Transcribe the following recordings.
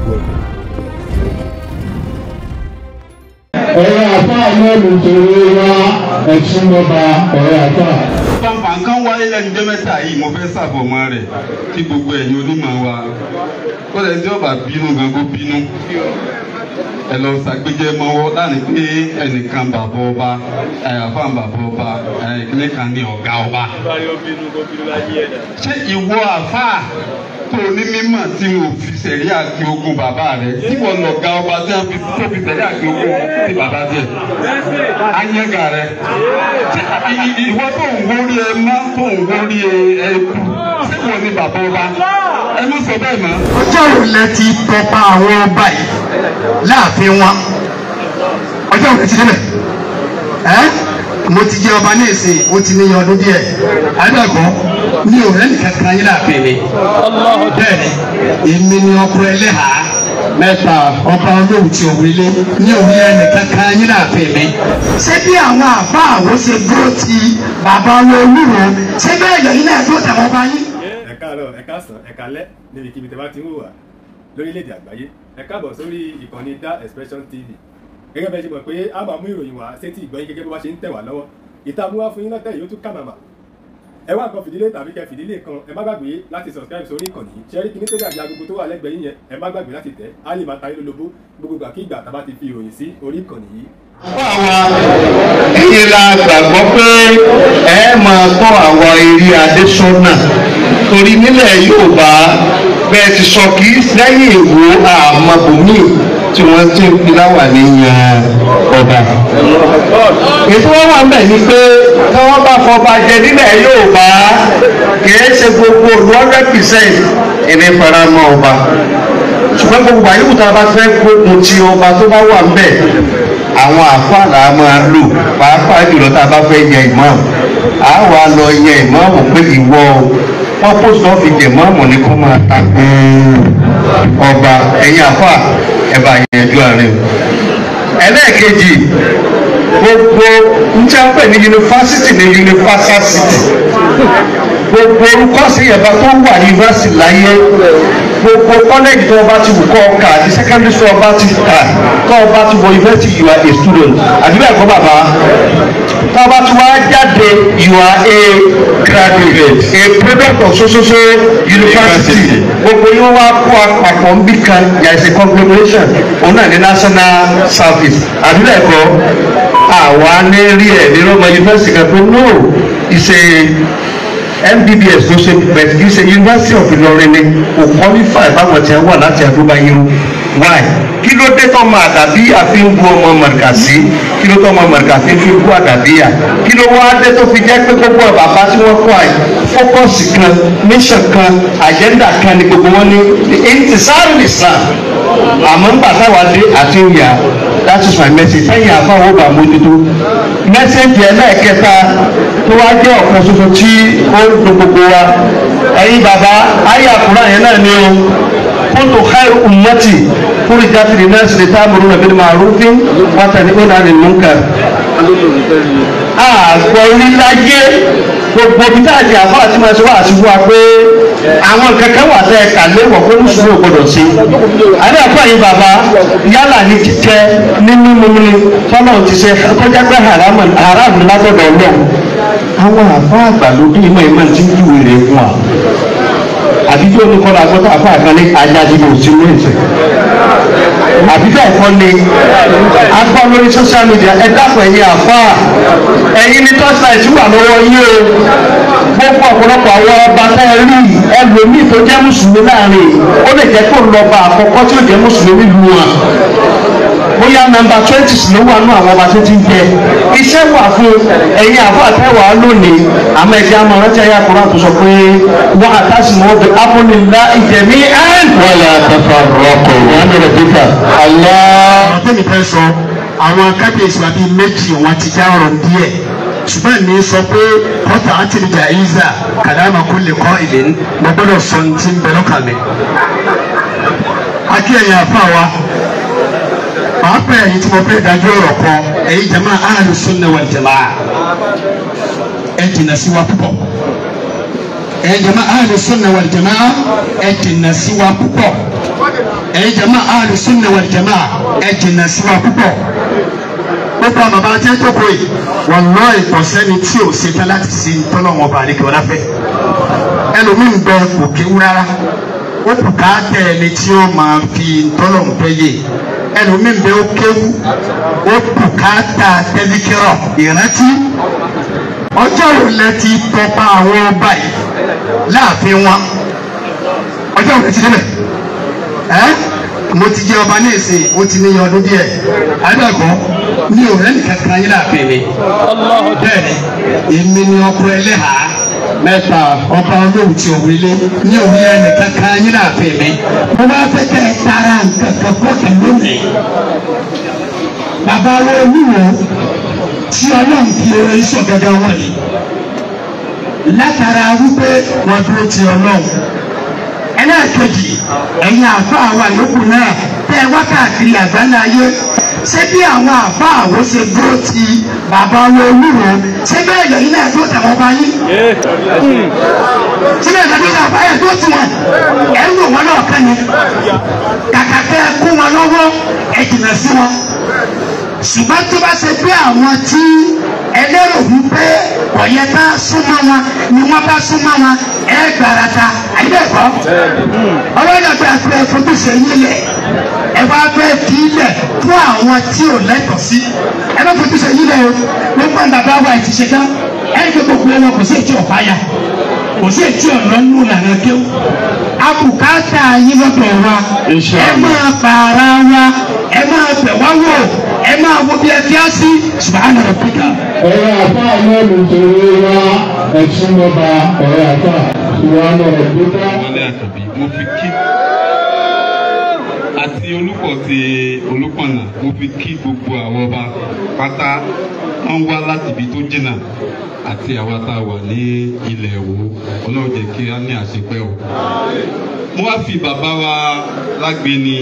gbogbo ọ̀gbìn. ọ̀rọ̀ àfa náà ló torí wá ẹ̀sùn lọ́ba ọ̀rọ̀ àfa. pàǹpà nǹkan wáyé lẹ́nu jẹ́ mẹ́ta yìí mo fẹ́ ṣàfọ̀mọ́ rẹ̀ kí gbogbo ẹ̀yin onímọ̀ wa kó lẹ́ni tí ó bá bínú gan kó bínú ẹ lọ ṣàgbéjẹ mọ́wọ́ láti pé ẹnìkan bàbá ọba àyàfà bàbá ọba ìkíní kan ní ọ̀gá ọba. ṣé ìwọ àfà tó ní mímọ̀ tí mo fi sẹ̀rí àti ogun bàbá rẹ̀ tí wọ́n lọ ga ọba tí wọ́n fi sẹ̀rí àti ogun ti bàbá rẹ̀ ayẹ́gà rẹ̀ ìwọ tó ń gorí ẹ má tó ń gorí ẹ kú tí wọ́n ní bàbá ọba ẹ mú sọ bẹ́ẹ̀ mọ́. ọjọ́ òlẹ̀ ti tọpa àwọn ọba yìí láàfin wọn ọjọ́ òlẹ̀ ti débẹ̀ mo ti jẹ́ ọba ní ìsìn ó ti ní ọdún díẹ̀ àdàkọ́ ní òrẹ́ nìkan kan yín láàfin mi bẹ́ẹ̀ ni èmi ni ọkọ ẹlẹ́hà mẹ́ta ọba olóhùn ti òwúlé ní òwúlé nìkan kan yín láàfin mi. ṣé bí àwọn àbá àwọn ṣe dúró ti bàbá wọn olúwo ṣé bẹ́ẹ̀ lẹ́yìn náà tó tàwọn ọba yín. ẹ káàárọ̀ ẹ káàsán ẹ káalẹ́ níbikíbi tẹ́ bá ti ń wò wá lórílẹ̀‐èdè àgbáyé ẹ káàbọ̀ sórí ìkànnì Da Expression TV. gẹ́gẹ́ bẹ́ẹ̀ ṣe mọ̀ pé a máa mú ìròyìn wá sétí ìgbọ́yìn gẹ́gẹ́ bó bá ṣe ń tẹ̀ wá lọ́wọ́ ìtààmúwá fún yín lọ́tẹ̀ yóò tún kàmàmà ẹ wá nǹkan fìdílé tàbí kẹ fìdílé kan ẹ má gbàgbé láti subscribe sórí ìkànnì ṣẹ́rí kí ní tó dàbí agogo tó wà lẹ́gbẹ̀ẹ́ yín yẹn ẹ má gbàgbé láti tẹ̀ á lè máa ta yín lólobó gbogbo ìgbà kí ìgbà tá a bá ti fi ìròyìn sí orí ìkànnì yìí. ẹ̀yin la gbàgbọ́ pé ẹ máa tọ́ àwa eré adésọ́nà torí nílẹ̀ Yorùbá bẹ́ẹ̀ ti sọ kì í lẹ́yìn èwo àmọ́bùnmí tí wọ́n ti ń piláwà ní yan ọba. ètò wọn wà bẹ́ẹ̀ ni pé tí wọ́n bá fọba jẹ nílẹ̀ Yorùbá kìí ṣe gbogbo 100% ìní faramọ́ ọba ṣùgbọ́n gbogbo àyíkú tá a bá fẹ́ gbógun ti ọba tó bá wà bẹ́ẹ̀ àwọn àfàlà máa lò pàápàá jùlọ tá a bá fẹ́ yẹ ìmáàmù a wà lọ yẹ ìmáàmù pé ìwọ wọn kó sọ fi jẹ ìmáàmù ní kó máa takò ọba ẹ̀yin àfà ẹ bá yẹnjú àárín o. ẹlẹ́ẹ̀kejì gbogbo njẹ́ ń pè ní yunifásitì ní yunifásitì gbogbo orúkọ sí ẹ̀bá tó wà yunifásitì láyé gbogbo kọ́lẹ́jì tó ọba ti wù kọ́ ọkà àti secondary school ọba ti kà tó ọba ti wọ university you are a student àdúrà ẹ̀kọ́ bàbá tó ọba ti wá jáde you are a graduate a product of so university gbogbo yóò wá kó àpapọ̀ ń bí kan there is a conglomeration òun náà ní national service àdúrà ẹ̀kọ́ àwa ní rí ẹ̀ ní Roma university kan pé no ìṣe MBBS ló ṣe bẹ̀rẹ̀ kì í ṣe University of Ìlọrin ni kò qualify báwọn ti wà láti àdúgbò yìí why kí ló dé tó ọmọ àdàbíyà fi ń bu ọmọ mọ̀rìkàsí kí ló tó ọmọ mọ̀rìkàsí fi ń bu àdàbíyà kí ló wá dé tó fi jẹ́ pé gbogbo bàbá tí wọ́n kọ́ àyè fókọ̀sì kan mission kan agenda kan ni gbogbo wọn ní intisarul Islam àmọ́ ń bàtà wá dé àti ìyá that is my message sẹ́yìn àfáwọ́ bá mójútó message ẹlẹ́ẹ̀kẹta tó wá jẹ́ ọ̀kan ṣoṣo tí ó ń lo gbogbo wa ẹ̀yin bàbá ayé àkùrá yẹn náà ni o kuntu khairu ummati ukhrijat linnas ta'muruna bil ma'ruf wa tanhauna 'anil munkar. àgbọ̀ oríláyé gbogbo bí táàjì àfọ́ àti máa ṣe wá àṣìwò wa pé àwọn kankan wà tẹ́ ẹ̀ka léwọ̀ pé mùsùlùmí ò gbọdọ̀ sí. àdé àpò àyè bàbá yálà ní jíjẹ ní mímu ni tọ́lọ̀ ti ṣe kọjá pé haram lágbọ̀dọ̀ ọlọ́run. àwọn àfọ́ àgbàlódé ìmọ̀ tí ń júwe rẹ̀ fún wa. àdíjọ́ oníkọ́lá gbọ́dọ̀ àfọ́ àkànlé ajáde òsì wíńsì. àbíkà ẹ̀kọ́ ni a gbọ́ lórí social media ẹ dákun ẹ̀yin àfọ́ ẹ̀yin ní torchlight wà lọ́wọ́ yín o gbogbo ọ̀pọ̀lọpọ̀ àwọn ọba tá ẹ rí ẹlòmíì tó jẹ́ mùsùlùmí láàrin ó lè jẹ́ kó lọ́ba àkọ́kọ́ tí ó jẹ́ mùsùlùmí lu wọn bóyá nọ́mbà 20 ló wà nù àwọn ọba tó ti ń jẹ iṣẹ́ wà fún ẹ̀yin àfọ́ àtẹ́wàá lónìí àmọ́ ẹ̀jẹ̀ àmọ́ rántí ayé àkùrá tó sọ pé wọ́n àtàsí mọ́ bí abúlélá ìjẹ̀mí ẹ̀ wọ́n lè àtàfà rọ́pò wọn lè rẹ̀ pípa. tẹ́mi fẹ́ sọ àwọn kábíyèsí wa bíi méjì wọn ti já ọ̀rọ̀ díẹ̀ ṣùgbọ́n mi sọ pé kọ́tà àtìlẹ̀jà ìzà kàdámà kó lè kọ́ ìlẹ̀ mo gbọ́dọ̀ sọ ní ti ń bẹ lọ́kàn mi. akí ẹ̀yin àfa wa pàápàá ẹ̀yin tí mo fẹ́ dájú ọ̀rọ̀ kan ẹ̀yin jama ahlu sunna wal jamaa ẹ̀ jìnnà sí wa púpọ̀ ẹ̀yin jama ahlu sunna wal jamaa ẹ̀ jìnnà sí wa púpọ̀. ẹ̀yin jama Ahlus-Sunnah wal Jama'ah ẹ jìnnà sí wa púpọ̀ gbogbo àwọn bàbá tí wọ́n tó kó yìí wallahi ìkọ̀sẹ́ni tí ò ṣe tán láti ṣe tọ́lọ́wọ́n ọba àdékè ọ̀la fẹ́ ẹlòmíín bẹ kò kéwú rárá ó bùkátà ẹni tí ó máa fi tọ́lọ́wọ́n fẹ́ yé ẹlòmíín bẹ ó kéwú ó bùkátà tẹ́líkẹ́rọ̀ ìrántí ọjọ́ wo lẹ ti tọpa àwọn ọba yìí láàfin wọn ọjọ́ wo lẹ ti débẹ̀ mo ti jẹ ọba ní ìsìn ó ti níye ọdún díẹ̀ àbẹ̀kọ́ ní òrẹ́ nìkan kan yín láàfin mi bẹ́ẹ̀ ni èmi ni ọkọ ẹlẹ́hà mẹ́ta ọba olóhùn tí òun ilé ní òrẹ́ nìkan kan yín láàfin mi mo bá fẹ́ kẹ́ ẹ tara nǹkan kan fọ́ọ̀kì lónìí bàbá wo olúwo tí ọlọ́run fi oore iṣọ́ gẹ́gẹ́ wọn ni látara wípé wọ́n dúró ti ọlọ́run ẹlẹ́ẹ̀kejì ẹ̀yin àfáà wa yòókù náà tẹ́ ẹ wá káàkiri àgbáńlá ayé ṣé bí àwọn àfáà wo ṣe dúró ti bàbá wo olúwo ṣé bẹ́ẹ̀ lẹ́yìn náà tó tẹ̀wọ́ bá yín ṣé bẹ́ẹ̀ lẹ́yìn náà báyẹn tó tù wọn ẹ̀ ń wò wọn náà kàn ní kàkà kẹ́ ẹ kó wọn lọ́wọ́ ẹ jìnnà sí wọn ṣùgbọ́n tó bá ṣe pé àwọn tí ẹlẹ́rò wípé ọ̀yẹ́ bá súnmọ́ wọn ni wọ́n bá súnmọ́ wọn ẹ gbàràtà àyẹ̀kọ́ ọlọ́dọ̀gbẹ́ àti ẹ̀fọ́tò ṣe yín lẹ̀ ẹ bá fẹ́ fi ilẹ̀ fún àwọn tí ò lẹ́tọ̀ọ́ sí ẹ bá fọ́tò ṣe yín lẹ̀ o gbogbo bàbá wa ti ṣe tán ẹ ń gbé gbogbo ẹ lọ kò sí ètí ọ̀fáyà kò sí ètí ọ̀nà nù lànà kéwù abùkátà yín lọ́dọ̀ wa ẹ máa pààrà wa ẹ máa bẹ̀ wá wò ẹ máa wo bí ẹ fi á sí subhana rabbika. ọ̀rọ̀ àfa lẹ́nu torí wa ẹ̀sùn mọ́ba ọ̀rọ̀ àfa subhana rabbika. wọlé àtàbí mo fi kí àti olùkọ́ ti Olúpọ̀nà mo fi kí gbogbo àwọn ọba pátá wọ́n wá láti ibi tó jìnnà àti àwa tá a wà ní ilẹ̀ Ìwó Ọlọ́run jẹ́ kí a ní àṣepẹ́ o. mo wá fi bàbá wa Lágbèní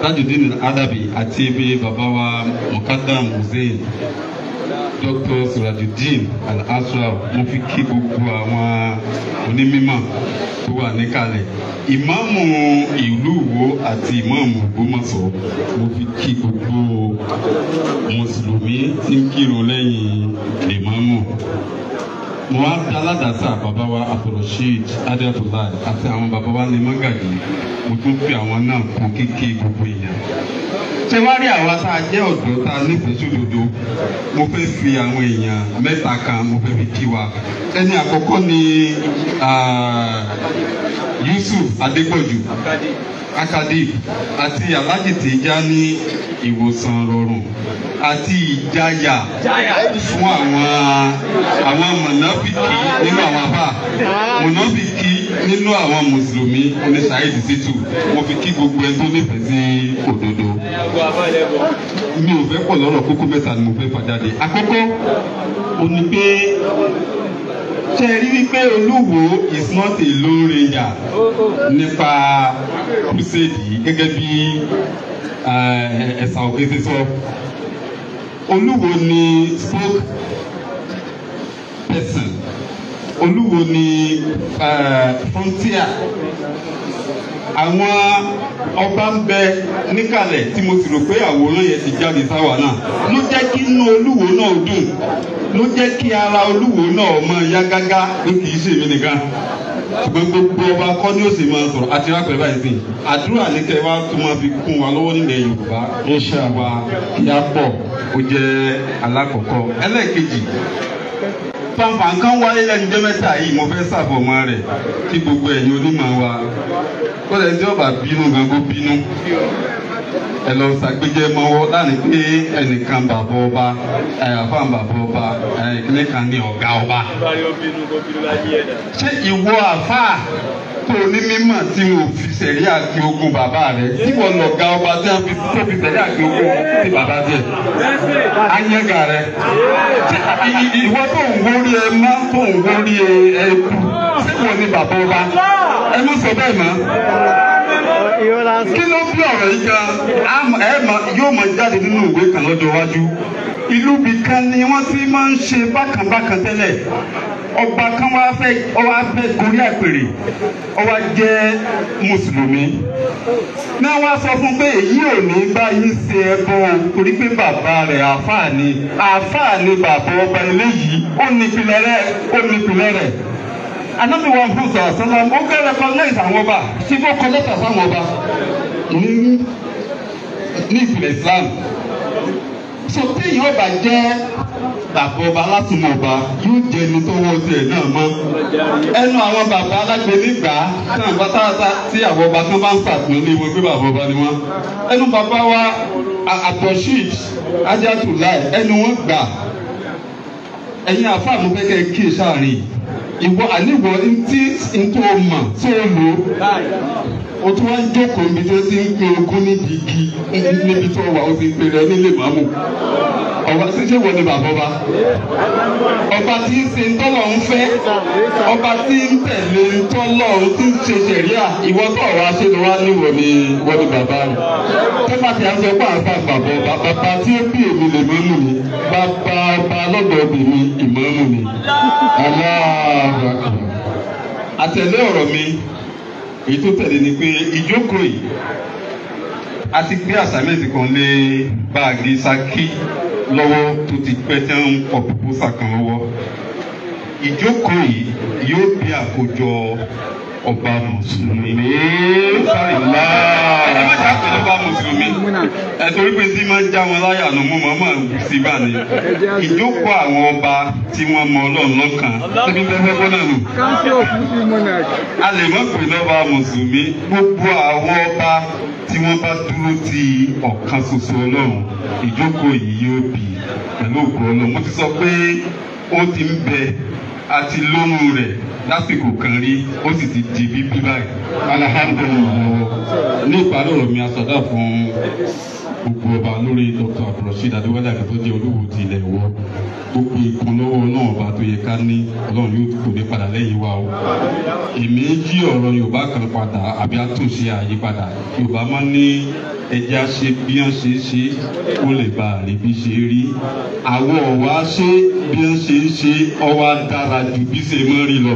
Tajudeen Adabi àti ibi bàbá wa Mukadam Hussein Dr. Surajudeen Al-Asrar mo fi kí gbogbo àwọn onímọ̀ tó wà níkàlẹ̀ ìmáàmù ìlú Ìwó àti ìmáàmù Ògbómọ̀ṣọ́ mo fi kí gbogbo mùsùlùmí tí ń kírun lẹ́yìn ìmáàmù mo wá dá aládàásà bàbá wa Abdulrasheed Adébùláì àti àwọn bàbá wa ní Mọ́gàjì mo tún fi àwọn náà kún kéèké gbogbo èèyàn ṣé wá rí àwa tá a jẹ́ ọ̀dọ́ tá a nífẹ̀ẹ́ sódodo mo fẹ́ fi àwọn èèyàn mẹ́ta kan mo fẹ́ fi kí wa ẹni àkọ́kọ́ ni Yusuf Adépọ̀jù Akadib àti Alhaji Tijani Ìwòsàn Rọrùn àti ìjáyà fún àwọn mọ̀nàfìkì nínú àwọn àbá mọ̀nàfìkì nínú àwọn mùsùlùmí ní Saheed Shittu mo fi kí gbogbo ẹni tó nífẹ̀ẹ́ sí òdodo. mi ò fẹ́ pọ̀ lọ́rọ̀ kókó mẹ́ta ni mo fẹ́ fà jáde. àkọ́kọ́ ó ní pé ṣe rí wípé Olúwo is not a lone ranger nípa crusade yìí gẹ́gẹ́ bí ẹ̀sà òkè ṣe sọ. Olúwo ni spoke person, Olúwo ni frontier. Àwọn ọba ń bẹ níkàlẹ̀ tí mo sì rò pé àwòrán yẹn ti jáde sáwà náà ló jẹ́ kí inú Olúwo náà dùn, ló jẹ́ kí ara Olúwo náà mọ yá gágá pé kì í ṣe mí nìkan ṣùgbọ́n gbogbo ọba kọ́ ni ó sì máa sọ̀rọ̀ àti rápẹ̀ báyìí sí àdúrà ní kẹ́ wá tó máa fi kún wa lọ́wọ́ nílẹ̀ Yorùbá iṣẹ́ wa kí á pọ̀ ó jẹ́ alákọ̀ọ́kọ́. ẹlẹ́ẹ̀kejì fanfa nǹkan wáyé lẹ́nu jẹ́ mẹ́ta yìí mo fẹ́ ṣàfọ̀mọ́ rẹ̀ kí gbogbo ẹ̀yin onímọ̀ wa kó lẹ́yìn tí ọba bínú gan kó bínú ẹ lọ ṣàgbéjẹ mọ́wọ́ láti pé ẹnìkan bàbá ọba àfáàn bàbá ọba ìkíní kan ní ọ̀gá ọba. ṣé ìwọ àfáà tó ní mímọ̀ tí wọn ò fi sẹ̀rí àti ogun bàbá rẹ̀ tí wọn lọ̀gá ọba tí wọn tó fi sẹ̀rí àti ogun ti bàbá jẹ̀ ányẹ́gà rẹ̀ ìwọ tó ń wórí ẹ má tó ń wórí ẹ kú tí wọn ní bàbá ọba ẹ mú sọ bẹ́ẹ̀ mọ́. kí ló bí ọ̀rọ̀ yìí gan yóò máa jáde nínú ìwé kan lọ́jọ́ iwájú. ìlú bìkan ni wọ́n ti máa ń ṣe bákan bákan tẹ́lẹ̀ ọba kan wá fẹ́ gorí àpèrè ó wá jẹ́ mùsùlùmí náà wá sọ fún pé èyí ò ní bá yín ṣe ẹbọ torí pé bàbá rẹ̀ àáfàá ni bàbá ọba eléyìí ó nípìnlẹ̀ rẹ̀ Ànábì wa fún sọ̀rọ̀sọ́lá ó fẹ́ recognize àwọn ọba tí wọ́n kọ lẹ́tà sáwọn ọba ní ìpìlẹ̀ Islam so téèyàn ọba jẹ́ bàbá ọba alásùnmọ̀ ọba yóò jẹ́ ẹni tó wọ́n tiẹ̀ náà mọ́ ẹnu àwọn bàbá alágbèénígbà náà bá sára tí àwọn ọba kan bá ń sàtúnú ní wọn pé bàbá ọba ni wọn ẹnu bàbá wa Abdulrasheed Ajatullah ẹnu wọn gbà ẹ̀yin àfáàmù kẹ́kẹ́ kí sáàrin ìwọ àníwọ̀ ntí ntó mọ̀ tó lò ó tún wá ń jókòó níbi tó ti ń pe ogún níbi igi níbi tó wà ó ti ń pe rẹ nílé màmú ọba ṣíṣe wọ ni bàbá ọba tí ń ṣe ntọ́lọ̀ ń fẹ́ ọba tí ń tẹ̀lé ntọ́lọ̀ tí ń ṣe ṣẹ̀ríà ìwọ tó ọ̀rọ̀ aṣẹ ni wọ́n á ní wọ ni bàbá rẹ̀ tó bá ti àṣẹ pé àfa bàbá tí ó bí èmi lè mọ́mú mi bàbá ọba lọ́dọ̀ mi ìmọ̀ọ́mù mi àtẹ̀lé ọ̀rọ̀ mi èyí tó tẹ̀lé ni pé ìjókòó yìí a ti gbé àsámẹ́ǹtì kan lé báàgì Ṣakí lọ́wọ́ tó ti pẹ́ tẹ́ ń kọ pòpósà kan lọ́wọ́ ìjókòó yìí yóò bí àkójọ ọba mùsùlùmí sáré ńlá ẹ má jà pé ọba mùsùlùmí ẹ torí pé tí máa ń já wọn láyà nù mú màmá sí bá ní ìjókòó àwọn ọba tí wọ́n mọ Ọlọ́run lọ́kàn tóbi tẹ́fẹ́ bọ́ náà nù. a lè mọ̀ pé lọ́ba mùsùlùmí gbogbo àwọn ọba tí wọ́n bá dúró ti ọ̀kan ṣoṣo Ọlọ́run ìjókòó yìí yóò bì pẹ̀lú òkú Ọlọ́run mo ti sọ pé ó ti ń bẹ àti lóhùn rẹ̀ lásìkò kan rí ó sì ti di bíbí báyìí alhamdulilayi ní ìparí ọ̀rọ̀ mi asọ̀dá fún gbogbo ọba lórí Dr. Abdulrasheed Adéwálé Àkànjí tó jẹ́ olówó ti ilẹ̀ Ìwó gbogbo ìkúnlọ́wọ́ náà ọba tó yẹ ká ní Ọlọ́run yóò kò ní padà lẹ́yìn wa o èmi yí ọ̀rọ̀ Yorùbá kan padà àbí àtúnṣe àyípadà Yorùbá máa ń ní ẹja ṣe bí wọ́n ṣe ṣe kó lè bá a rí bí ṣe rí àwọn ọ̀wá ṣe bí wọ́n ṣe ṣe ọwá dára ju bí ṣe mọ́ rí lọ.